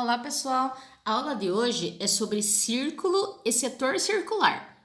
Olá, pessoal! A aula de hoje é sobre círculo e setor circular.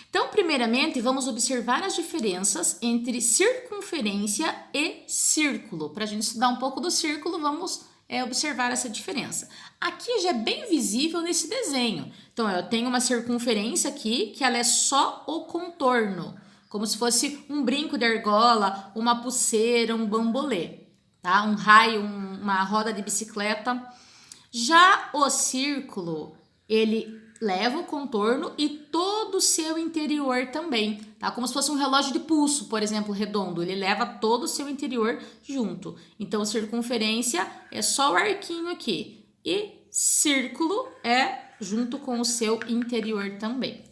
Então, primeiramente, vamos observar as diferenças entre circunferência e círculo. Para a gente estudar um pouco do círculo, vamos observar essa diferença. Aqui já é bem visível nesse desenho. Então, eu tenho uma circunferência aqui, que ela é só o contorno, como se fosse um brinco de argola, uma pulseira, um bambolê, tá? Um raio, uma roda de bicicleta. Já o círculo, ele leva o contorno e todo o seu interior também, tá? Como se fosse um relógio de pulso, por exemplo, redondo, ele leva todo o seu interior junto. Então, circunferência é só o arquinho aqui e círculo é junto com o seu interior também.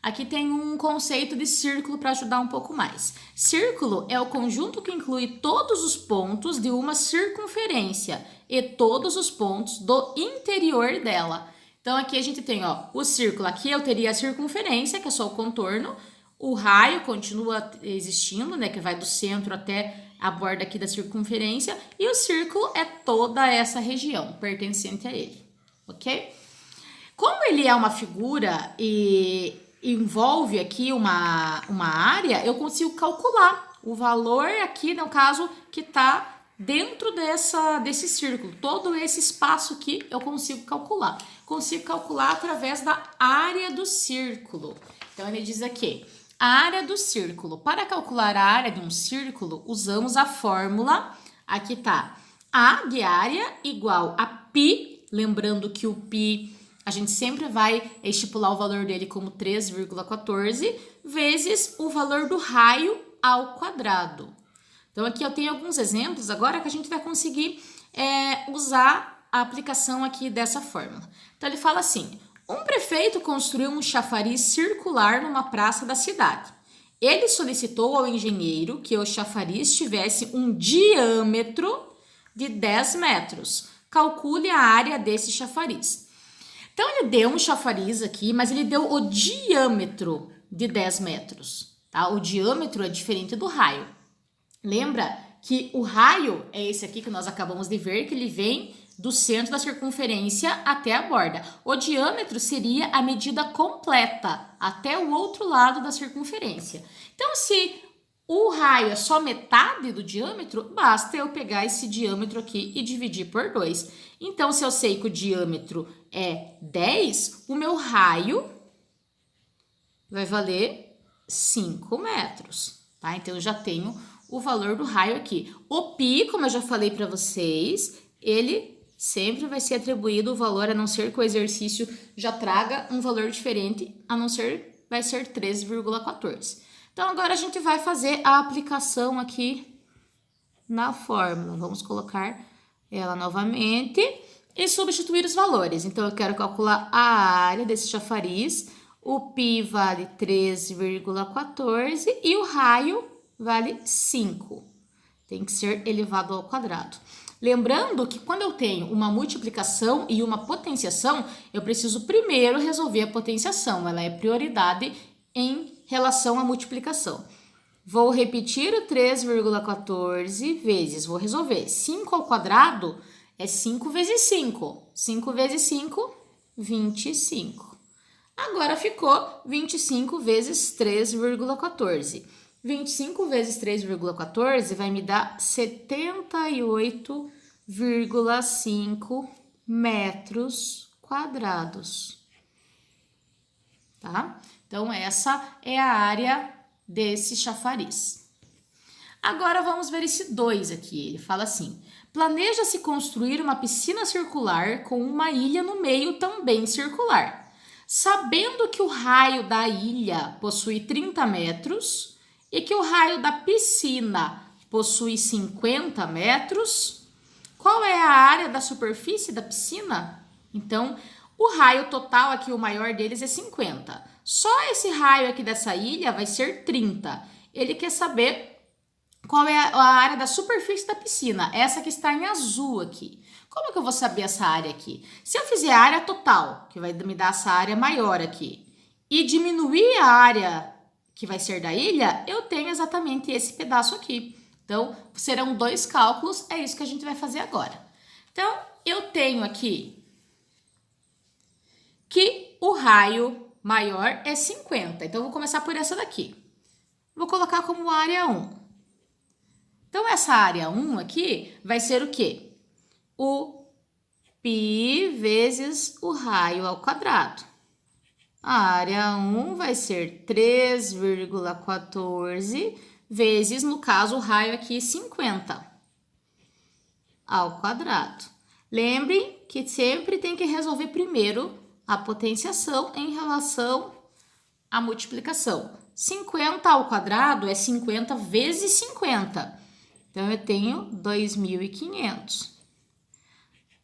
Aqui tem um conceito de círculo para ajudar um pouco mais. Círculo é o conjunto que inclui todos os pontos de uma circunferência e todos os pontos do interior dela. Então, aqui a gente tem o círculo. Aqui eu teria a circunferência, que é só o contorno. O raio continua existindo, né, que vai do centro até a borda aqui da circunferência. E o círculo é toda essa região pertencente a ele, ok? Como ele é uma figura e envolve aqui uma área, eu consigo calcular o valor aqui, no caso, que está dentro desse círculo. Todo esse espaço aqui eu consigo calcular. Consigo calcular através da área do círculo. Então, ele diz aqui, a área do círculo. Para calcular a área de um círculo, usamos a fórmula, aqui está, A de área igual a π, lembrando que o π a gente sempre vai estipular o valor dele como 3,14 vezes o valor do raio ao quadrado. Então, aqui eu tenho alguns exemplos agora que a gente vai conseguir usar a aplicação aqui dessa fórmula. Então, ele fala assim, um prefeito construiu um chafariz circular numa praça da cidade. Ele solicitou ao engenheiro que o chafariz tivesse um diâmetro de 10 metros. Calcule a área desse chafariz. Então, ele deu um chafariz aqui, mas ele deu o diâmetro de 10 metros, tá? O diâmetro é diferente do raio. Lembra que o raio é esse aqui que nós acabamos de ver, que ele vem do centro da circunferência até a borda. O diâmetro seria a medida completa, até o outro lado da circunferência. Então, se o raio é só metade do diâmetro, basta eu pegar esse diâmetro aqui e dividir por 2. Então, se eu sei que o diâmetro é 10, o meu raio vai valer 5 metros, tá? Então, eu já tenho o valor do raio aqui. O π, como eu já falei para vocês, ele sempre vai ser atribuído o valor, a não ser que o exercício já traga um valor diferente, a não ser, vai ser 13,14. Então, agora a gente vai fazer a aplicação aqui na fórmula. Vamos colocar ela novamente e substituir os valores. Então, eu quero calcular a área desse chafariz. O π vale 13,14 e o raio vale 5. Tem que ser elevado ao quadrado. Lembrando que quando eu tenho uma multiplicação e uma potenciação, eu preciso primeiro resolver a potenciação. Ela é prioridade em relação à multiplicação. Vou repetir o 3,14 vezes, vou resolver. 5 ao quadrado é 5 vezes 5. 5 vezes 5, 25. Agora ficou 25 vezes 3,14. 25 vezes 3,14 vai me dar 78,5 metros quadrados. Tá? Então, essa é a área desse chafariz. Agora, vamos ver esse 2 aqui. Ele fala assim, planeja-se construir uma piscina circular com uma ilha no meio também circular. Sabendo que o raio da ilha possui 30 metros e que o raio da piscina possui 50 metros, qual é a área da superfície da piscina? Então, o raio total aqui, o maior deles, é 50. Só esse raio aqui dessa ilha vai ser 30. Ele quer saber qual é a área da superfície da piscina, essa que está em azul aqui. Como que eu vou saber essa área aqui? Se eu fizer a área total, que vai me dar essa área maior aqui, e diminuir a área que vai ser da ilha, eu tenho exatamente esse pedaço aqui. Então, serão 2 cálculos, é isso que a gente vai fazer agora. Então, eu tenho aqui que o raio maior é 50. Então, eu vou começar por essa daqui. Vou colocar como área 1. Então, essa área 1 aqui vai ser o quê? O π vezes o raio ao quadrado. A área 1 vai ser 3,14 vezes, no caso, o raio aqui 50 ao quadrado. Lembrem que sempre tem que resolver primeiro a potenciação em relação à multiplicação. 50 ao quadrado é 50 vezes 50. Então, eu tenho 2.500.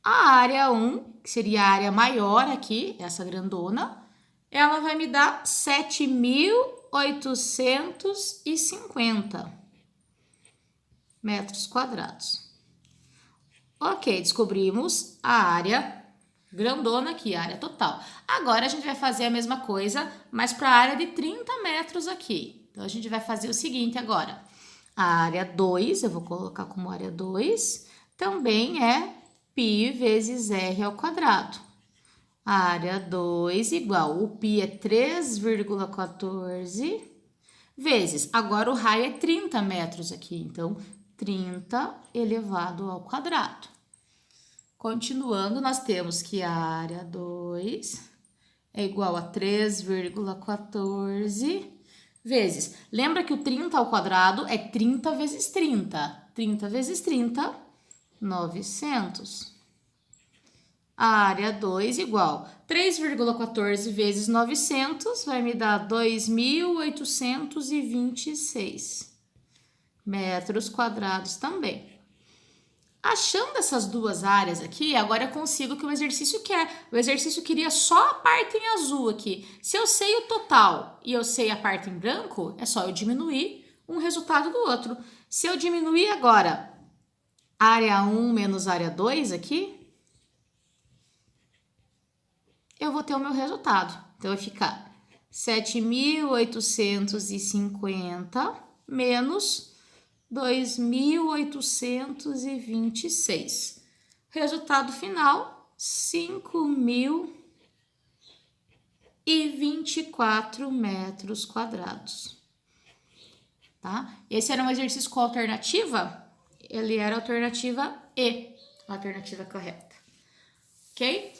A área 1, que seria a área maior aqui, essa grandona, ela vai me dar 7.850 metros quadrados. Ok, descobrimos a área grandona aqui, a área total. Agora, a gente vai fazer a mesma coisa, mas para a área de 30 metros aqui. Então, a gente vai fazer o seguinte agora. A área 2, eu vou colocar como área 2, também é π vezes r ao quadrado. A área 2 igual, o π é 3,14 vezes, agora o raio é 30 metros aqui, então 30 elevado ao quadrado. Continuando, nós temos que a área 2 é igual a 3,14 vezes. Lembra que o 30 ao quadrado é 30 vezes 30. 30 vezes 30, 900. A área 2 igual 3,14 vezes 900 vai me dar 2.826 metros quadrados também. Achando essas duas áreas aqui, agora eu consigo o que o exercício quer. O exercício queria só a parte em azul aqui. Se eu sei o total e eu sei a parte em branco, é só eu diminuir um resultado do outro. Se eu diminuir agora área 1 menos área 2 aqui, eu vou ter o meu resultado. Então, vai ficar 7.850 menos 2.826. Resultado final, 5.024 metros quadrados. Tá? Esse era um exercício com alternativa? Ele era a alternativa E, a alternativa correta. Ok?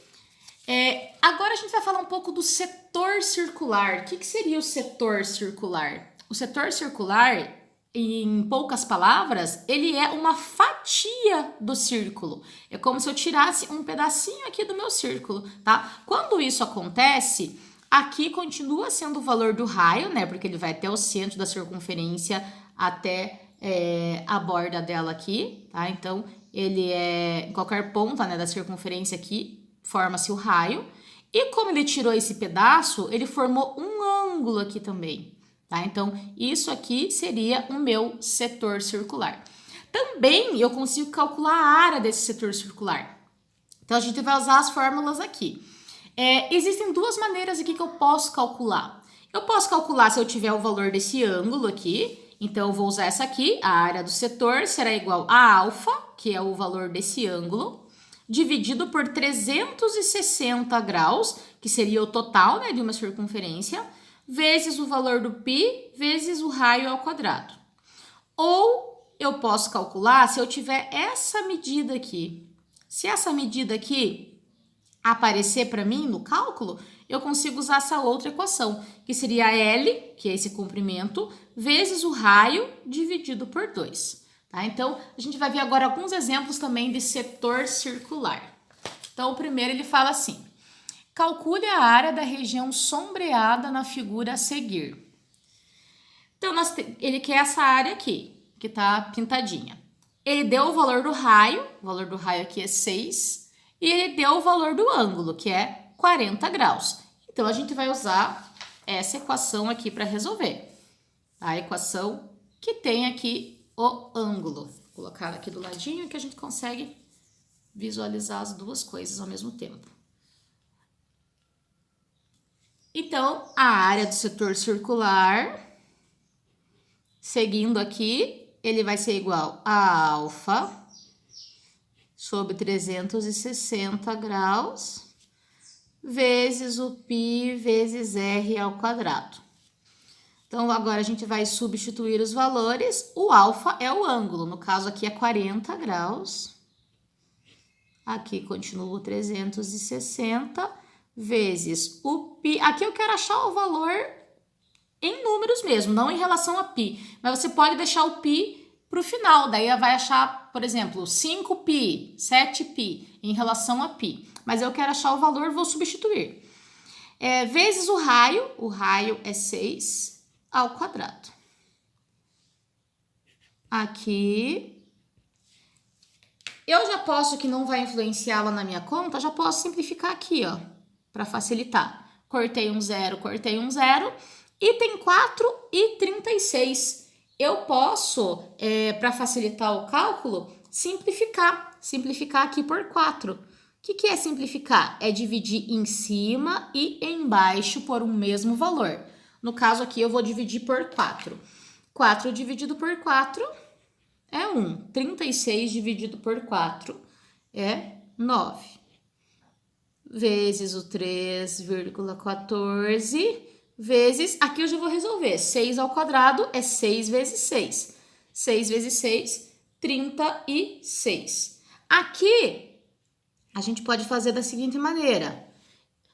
Agora a gente vai falar um pouco do setor circular. O que seria o setor circular? O setor circular, em poucas palavras, ele é uma fatia do círculo. É como se eu tirasse um pedacinho aqui do meu círculo, tá? Quando isso acontece, aqui continua sendo o valor do raio, né? Porque ele vai até o centro da circunferência, até a borda dela aqui, tá? Então, ele em qualquer ponta, né, da circunferência aqui, forma-se o raio. E como ele tirou esse pedaço, ele formou um ângulo aqui também. Tá? Então, isso aqui seria o meu setor circular. Também eu consigo calcular a área desse setor circular. Então, a gente vai usar as fórmulas aqui. Existem duas maneiras aqui que eu posso calcular. Eu posso calcular se eu tiver o valor desse ângulo aqui. Então, eu vou usar essa aqui. A área do setor será igual a alfa, que é o valor desse ângulo, dividido por 360 graus, que seria o total, né, de uma circunferência, vezes o valor do π, vezes o raio ao quadrado. Ou eu posso calcular se eu tiver essa medida aqui. Se essa medida aqui aparecer para mim no cálculo, eu consigo usar essa outra equação, que seria L, que é esse comprimento, vezes o raio dividido por 2. Tá? Então, a gente vai ver agora alguns exemplos também de setor circular. Então, o primeiro ele fala assim: calcule a área da região sombreada na figura a seguir. Então, ele quer essa área aqui, que está pintadinha. Ele deu o valor do raio aqui é 6, e ele deu o valor do ângulo, que é 40 graus. Então, a gente vai usar essa equação aqui para resolver. A equação que tem aqui o ângulo. Vou colocar aqui do ladinho que a gente consegue visualizar as duas coisas ao mesmo tempo. Então, a área do setor circular, seguindo aqui, ele vai ser igual a alfa sobre 360 graus, vezes o π vezes r ao quadrado. Então, agora a gente vai substituir os valores. O alfa é o ângulo, no caso aqui é 40 graus. Aqui continua 360 vezes o π. Aqui eu quero achar o valor em números mesmo, não em relação a π. Mas você pode deixar o π para o final, daí vai achar, por exemplo, 5π, 7π em relação a π. Mas eu quero achar o valor, vou substituir. Vezes o raio é 6 ao quadrado. Aqui, eu já posso, que não vai influenciar lá na minha conta, já posso simplificar aqui, ó, para facilitar. Cortei um zero, item 4 e 36. Eu posso, para facilitar o cálculo, simplificar aqui por 4. O que é simplificar? É dividir em cima e embaixo por um mesmo valor. No caso aqui, eu vou dividir por 4. 4 dividido por 4 é 1. 36 dividido por 4 é 9. Vezes o 3,14 vezes... Aqui eu já vou resolver. 6 ao quadrado é 6 vezes 6. 6 vezes 6, 36. Aqui, a gente pode fazer da seguinte maneira.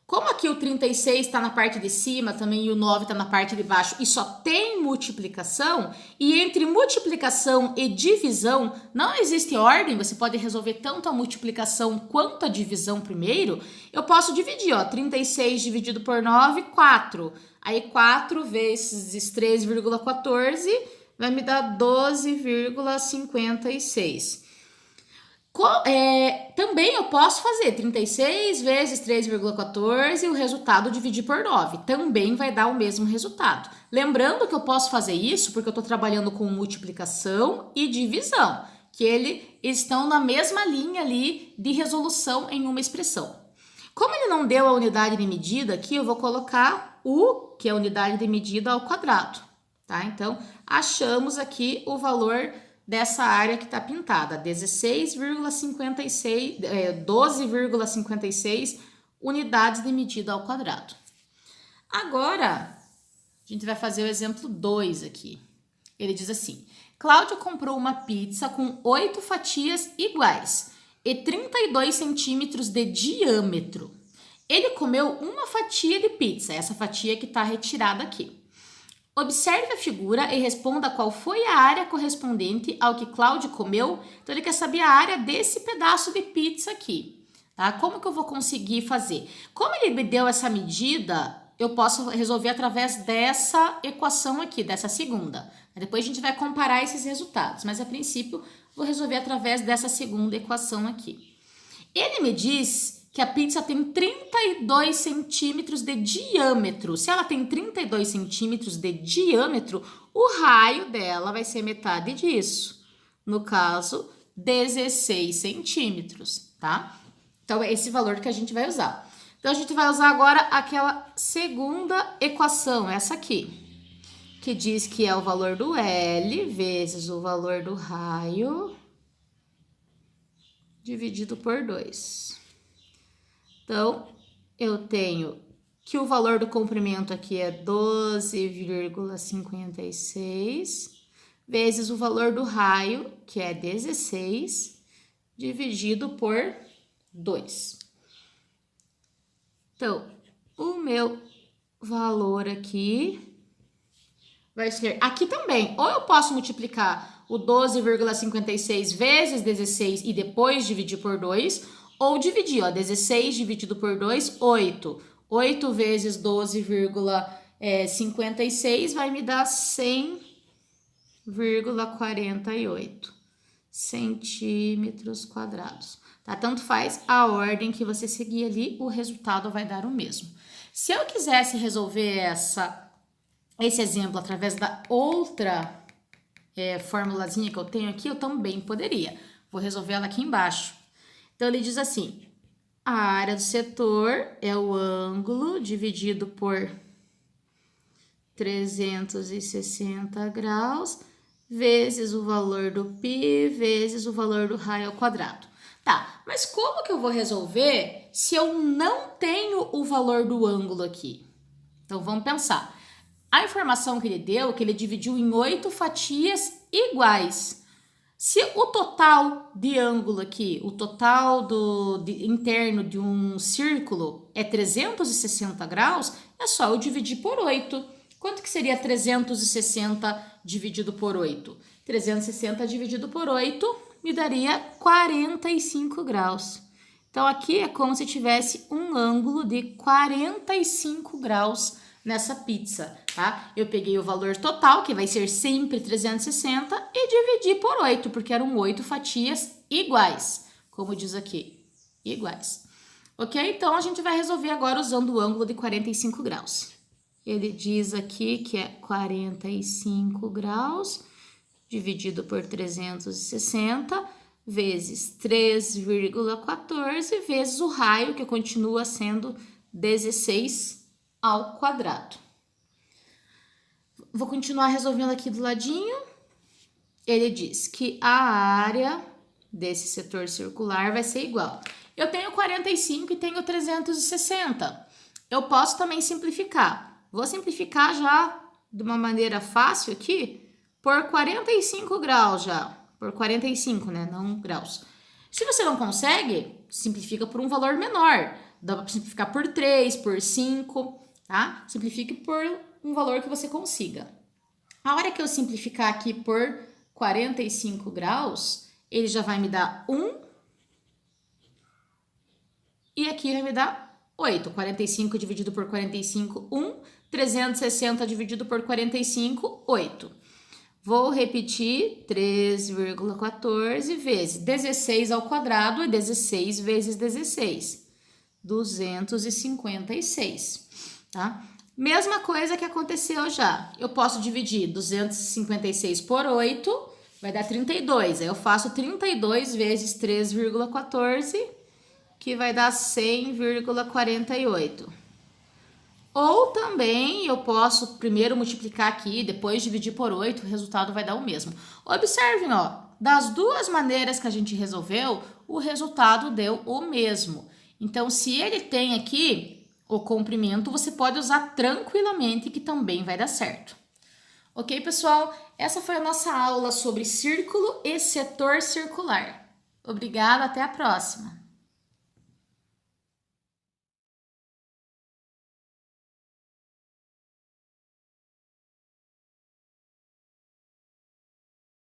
Como aqui o 36 está na parte de cima também e o 9 está na parte de baixo e só tem multiplicação, e entre multiplicação e divisão não existe ordem, você pode resolver tanto a multiplicação quanto a divisão primeiro, eu posso dividir, ó, 36 dividido por 9, 4. Aí 4 vezes 3,14 vai me dar 12,56. Também eu posso fazer 36 vezes 3,14 e o resultado dividir por 9. Também vai dar o mesmo resultado. Lembrando que eu posso fazer isso porque eu estou trabalhando com multiplicação e divisão, que eles estão na mesma linha ali de resolução em uma expressão. Como ele não deu a unidade de medida aqui, eu vou colocar U, que é a unidade de medida, ao quadrado, tá? Então, achamos aqui o valor dessa área que está pintada, 12,56 unidades de medida ao quadrado. Agora, a gente vai fazer o exemplo 2 aqui. Ele diz assim, Cláudio comprou uma pizza com 8 fatias iguais e 32 centímetros de diâmetro. Ele comeu uma fatia de pizza, essa fatia que está retirada aqui. Observe a figura e responda qual foi a área correspondente ao que Cláudio comeu. Então, ele quer saber a área desse pedaço de pizza aqui, tá? Como que eu vou conseguir fazer? Como ele me deu essa medida, eu posso resolver através dessa equação aqui, dessa segunda. Depois a gente vai comparar esses resultados, mas a princípio vou resolver através dessa segunda equação aqui. Ele me diz que a pizza tem 32 centímetros de diâmetro. Se ela tem 32 centímetros de diâmetro, o raio dela vai ser metade disso. No caso, 16 centímetros, tá? Então, é esse valor que a gente vai usar. Então, a gente vai usar agora aquela segunda equação, essa aqui, que diz que é o valor do L vezes o valor do raio dividido por 2. Então, eu tenho que o valor do comprimento aqui é 12,56 vezes o valor do raio, que é 16, dividido por 2. Então, o meu valor aqui vai ser... Aqui também, ou eu posso multiplicar o 12,56 vezes 16 e depois dividir por 2, ou dividir, ó, 16 dividido por 2, 8. 8 vezes 12,56 vai me dar 100,48 centímetros quadrados. Tá? Tanto faz a ordem que você seguir ali, o resultado vai dar o mesmo. Se eu quisesse resolver esse exemplo através da outra formulazinha que eu tenho aqui, eu também poderia. Vou resolver ela aqui embaixo. Então, ele diz assim, a área do setor é o ângulo dividido por 360 graus, vezes o valor do π, vezes o valor do raio ao quadrado. Tá, mas como que eu vou resolver se eu não tenho o valor do ângulo aqui? Então, vamos pensar. A informação que ele deu é que ele dividiu em 8 fatias iguais. Se o total de ângulo aqui, o total interno de um círculo é 360 graus, é só eu dividir por 8. Quanto que seria 360 dividido por 8? 360 dividido por 8 me daria 45 graus. Então, aqui é como se tivesse um ângulo de 45 graus nessa pizza, tá? Eu peguei o valor total, que vai ser sempre 360, e dividi por 8, porque eram 8 fatias iguais, como diz aqui, iguais. Ok? Então, a gente vai resolver agora usando o ângulo de 45 graus. Ele diz aqui que é 45 graus dividido por 360 vezes 3,14 vezes o raio, que continua sendo 16 ao quadrado. Vou continuar resolvendo aqui do ladinho. Ele diz que a área desse setor circular vai ser igual. Eu tenho 45 e tenho 360. Eu posso também simplificar. Vou simplificar já de uma maneira fácil aqui por 45 graus já. Por 45, né? Não graus. Se você não consegue, simplifica por um valor menor. Dá para simplificar por 3, por 5, tá? Simplifique por um valor que você consiga. A hora que eu simplificar aqui por 45 graus, ele já vai me dar 1. E aqui vai me dar 8. 45 dividido por 45, 1. 360 dividido por 45, 8. Vou repetir, 3,14 vezes 16 ao quadrado é 16 vezes 16. 256, tá? Mesma coisa que aconteceu já. Eu posso dividir 256 por 8, vai dar 32. Aí eu faço 32 vezes 3,14, que vai dar 100,48. Ou também eu posso primeiro multiplicar aqui, depois dividir por 8, o resultado vai dar o mesmo. Observem, ó, das duas maneiras que a gente resolveu, o resultado deu o mesmo. Então, se ele tem aqui o comprimento, você pode usar tranquilamente, que também vai dar certo. Ok, pessoal? Essa foi a nossa aula sobre círculo e setor circular. Obrigada, até a próxima!